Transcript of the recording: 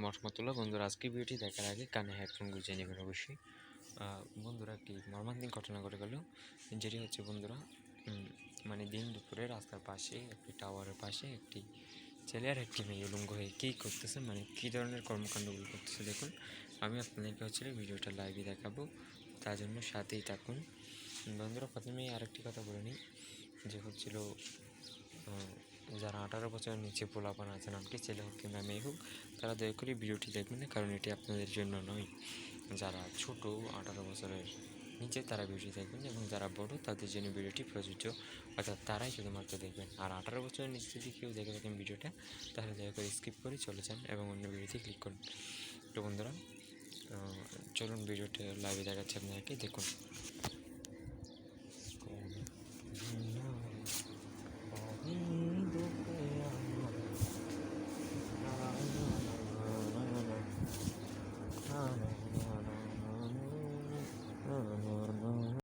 রহমতুল্লাহ। বন্ধুরা, আজকে ভিডিওটি দেখার আগে কানে হেডফোন গুঁজে নেবেন অবশ্যই। বন্ধুরা, একটি মর্মান্তিক ঘটনা ঘটে গেল, যেটি হচ্ছে বন্ধুরা, মানে দিন দুপুরে রাস্তার পাশে একটি টাওয়ারের পাশে একটি ছেলে আর একটি মেয়ে উলঙ্গ হয়ে কী করতেছে, মানে কী ধরনের কর্মকাণ্ডগুলো করতেছে দেখুন। আমি আপনাদেরকে হচ্ছে ভিডিওটা লাইভে দেখাবো, তার জন্য সাথেই থাকুন। বন্ধুরা, প্রথমেই আরেকটি কথা বলে নিই, যে হচ্ছিল যারা 18 বছরের নিচে পোলাপান আছেন, আপনি ছেলে হোক কিংবা মেয়ে হোক, তারা দয়া করে ভিডিওটি দেখবেন না, কারণ এটি আপনাদের জন্য নয়। যারা ছোট 18 বছরের নিচে তারা ভিডিওটি দেখবেন, এবং যারা বড় তাদের জন্য ভিডিওটি প্রযোজ্য, অর্থাৎ তারাই শুধুমাত্র দেখবেন। আর 18 বছরের নিচে যদি কেউ দেখে থাকেন ভিডিওটা, তাহলে দয়া করে স্কিপ করে চলে যান এবং অন্য ভিডিওতে ক্লিক করুন। তো বন্ধুরা, চলুন ভিডিওটা লাইভে দেখাচ্ছি আপনাদেরকে, দেখুন।